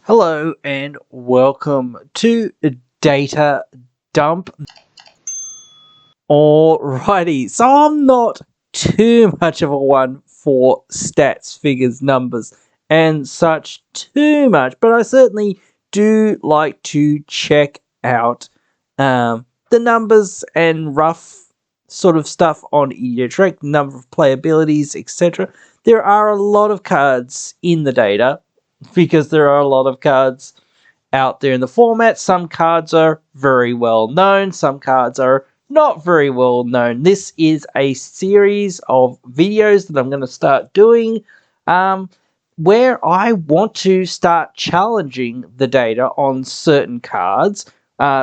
Hello and welcome to Data Dump. Alrighty, so I'm not too much of a one for stats, figures, numbers, and such too much, but I certainly do like to check out the numbers and rough sort of stuff on EDH number of playabilities, etc. There are a lot of cards in the data because there are a lot of cards out there in the format. Some cards are very well known, some cards are not very well known. This is a series of videos that I'm going to start doing where I want to start challenging the data on certain cards.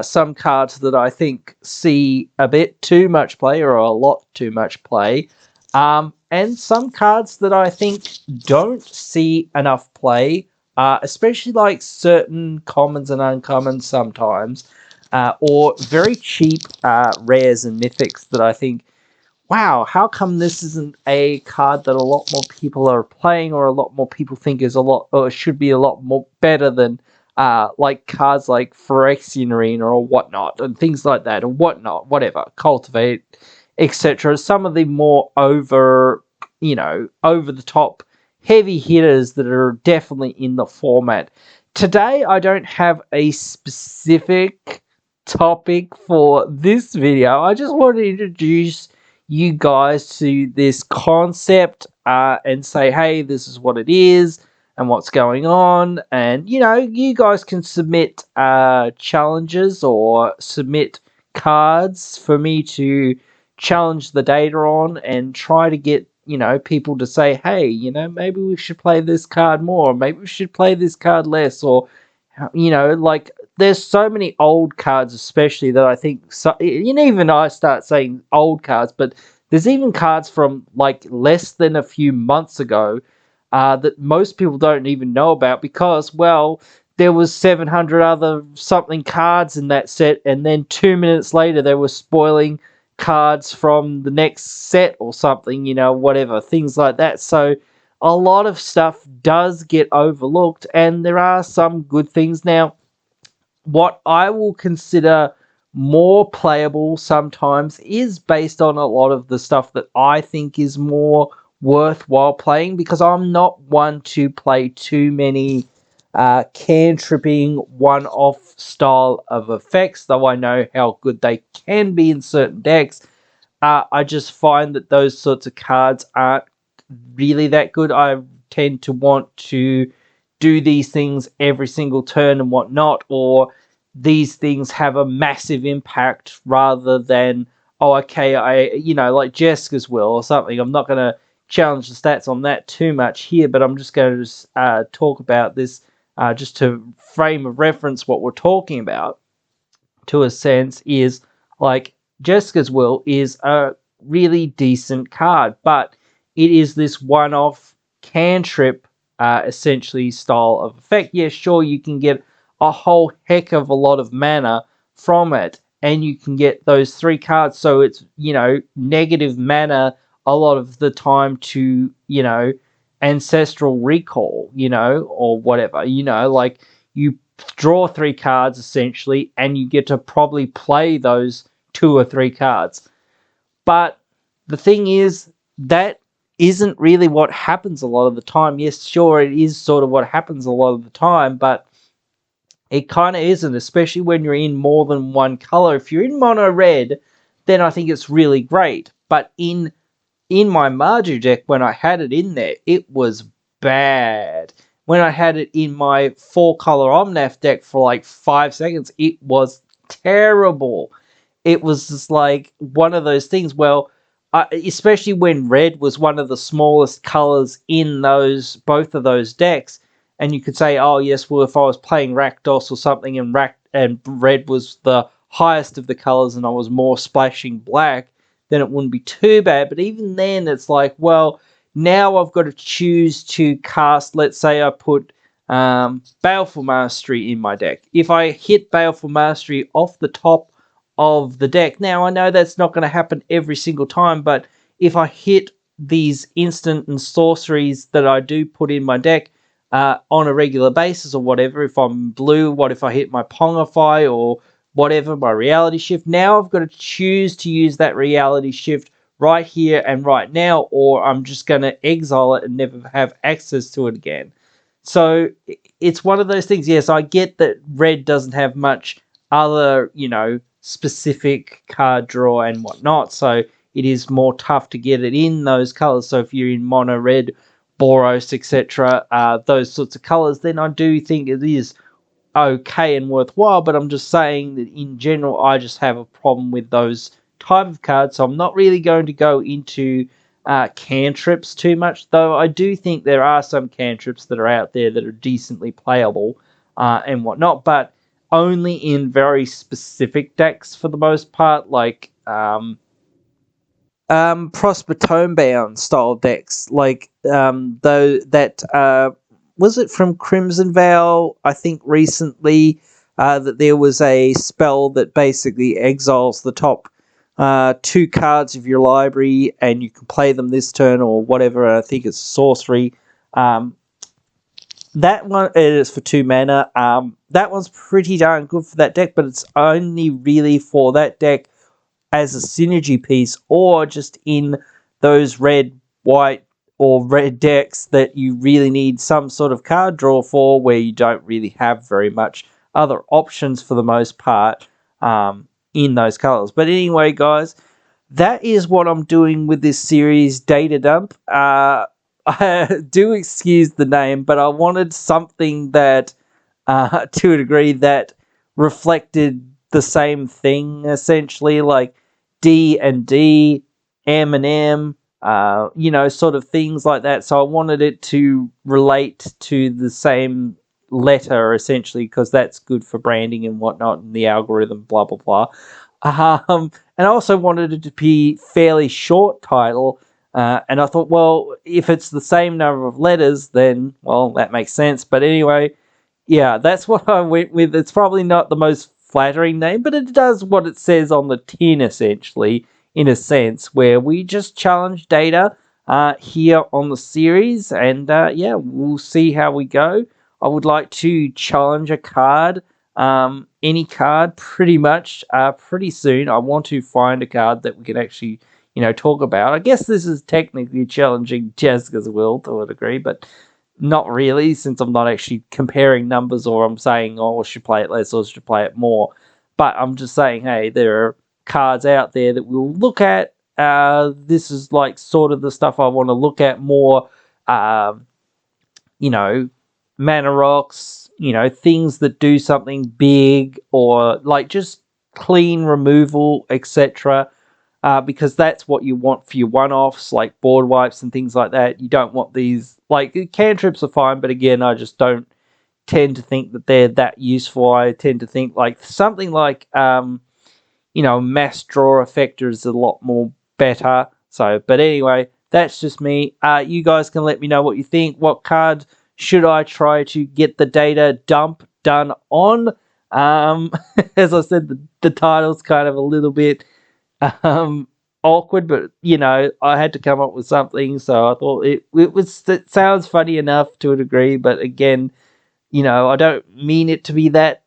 Some cards that I think see a bit too much play or a lot too much play. And some cards that I think don't see enough play, especially like certain commons and uncommons sometimes, or very cheap rares and mythics that I think, wow, how come this isn't a card that a lot more people are playing or a lot more people think is a lot or should be a lot more better than like cards like Phyrexian Arena or whatnot and things like that or whatnot, whatever, Cultivate, etc. Some of the more over the top heavy hitters that are definitely in the format. Today, I don't have a specific topic for this video. I just want to introduce you guys to this concept and say, hey, this is what it is and what's going on. And, you guys can submit challenges or submit cards for me to challenge the data on and try to get people to say, hey, maybe we should play this card more, maybe we should play this card less, or like there's so many old cards especially that I think even I start saying old cards, but there's even cards from like less than a few months ago that most people don't even know about because, well, there was 700 other something cards in that set, and then 2 minutes later they were spoiling cards from the next set or something, whatever, things like that. So a lot of stuff does get overlooked, and there are some good things. Now, what I will consider more playable sometimes is based on a lot of the stuff that I think is more worthwhile playing, because I'm not one to play too many cantripping one-off style of effects, though I know how good they can be in certain decks. I just find that those sorts of cards aren't really that good. I tend to want to do these things every single turn and whatnot, or these things have a massive impact rather than, oh, okay, like Jeska's Will or something. I'm not going to challenge the stats on that too much here, but I'm just going to talk about this just to frame of reference what we're talking about to a sense is like Jeska's Will is a really decent card, but it is this one-off cantrip essentially style of effect. Yeah, sure, you can get a whole heck of a lot of mana from it, and you can get those 3 cards, so it's, negative mana a lot of the time to, ancestral recall, or whatever, like you draw 3 cards essentially, and you get to probably play those 2 or 3 cards. But the thing is, that isn't really what happens a lot of the time. Yes, sure, it is sort of what happens a lot of the time, but it kind of isn't, especially when you're in more than one color. If you're in mono red, then I think it's really great. But in my Mardu deck, when I had it in there, it was bad. When I had it in my 4-color Omnath deck for like 5 seconds, it was terrible. It was just like one of those things. Well, especially when red was one of the smallest colors in both of those decks, and you could say, oh yes, well, if I was playing Rakdos or something, and red was the highest of the colors, and I was more splashing black, then it wouldn't be too bad. But even then, it's like, well, now I've got to choose to cast, let's say I put Baleful Mastery in my deck. If I hit Baleful Mastery off the top of the deck, now I know that's not going to happen every single time, but if I hit these instant and sorceries that I do put in my deck on a regular basis or whatever. If I'm blue, what if I hit my Pongify or whatever, my reality shift? Now I've got to choose to use that reality shift right here and right now, or I'm just going to exile it and never have access to it again. So it's one of those things. Yes, I get that red doesn't have much other, specific card draw and whatnot, so it is more tough to get it in those colors. So if you're in mono red, Boros, etc., those sorts of colors, then I do think it is okay and worthwhile. But I'm just saying that in general, I just have a problem with those type of cards, so I'm not really going to go into cantrips too much, though I do think there are some cantrips that are out there that are decently playable and whatnot, but only in very specific decks for the most part, like Prosper Tomebound style decks, like though that was it from Crimson Vow, I think recently, that there was a spell that basically exiles the top 2 cards of your library, and you can play them this turn or whatever. I think it's sorcery. That one is for 2 mana. That one's pretty darn good for that deck, but it's only really for that deck as a synergy piece, or just in those red, white, or red decks that you really need some sort of card draw for, where you don't really have very much other options for the most part in those colors. But anyway, guys, that is what I'm doing with this series, Data Dump. I do excuse the name, but I wanted something that, to a degree, that reflected the same thing, essentially, like D and D, M and M, sort of things like that. So I wanted it to relate to the same letter, essentially, because that's good for branding and whatnot, and the algorithm, blah, blah, blah. And I also wanted it to be fairly short title, and I thought, well, if it's the same number of letters, then, well, that makes sense. But anyway, yeah, that's what I went with. It's probably not the most flattering name, but it does what it says on the tin, essentially, in a sense, where we just challenge Data here on the series, and yeah, we'll see how we go. I would like to challenge a card, any card, pretty much, pretty soon. I want to find a card that we can actually, talk about. I guess this is technically challenging Jessica's will to a degree, but not really, since I'm not actually comparing numbers, or I'm saying, oh, I should play it less or I should play it more. But I'm just saying, hey, there are cards out there that we'll look at. This is like sort of the stuff I want to look at more. Mana rocks, things that do something big, or like just clean removal, etc. Because that's what you want for your one-offs, like board wipes and things like that. You don't want these, like, cantrips are fine, but again, I just don't tend to think that they're that useful. I tend to think like something like, mass draw effector is a lot more better. So, but anyway, that's just me. You guys can let me know what you think. What card should I try to get the Data Dump done on? As I said, the title's kind of a little bit awkward, but I had to come up with something, so I thought it sounds funny enough to a degree, but again, I don't mean it to be that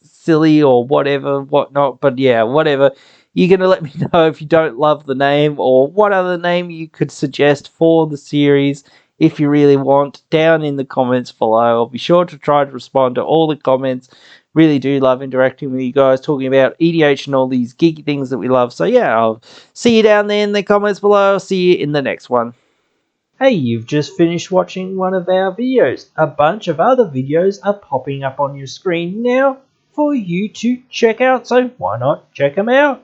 silly or whatnot, but yeah, whatever. You're gonna let me know if you don't love the name, or what other name you could suggest for the series if you really want, down in the comments below. I'll be sure to try to respond to all the comments. Really do love interacting with you guys, talking about EDH and all these geeky things that we love. So yeah, I'll see you down there in the comments below. I'll see you in the next one. Hey, you've just finished watching one of our videos. A bunch of other videos are popping up on your screen now for you to check out, so why not check them out?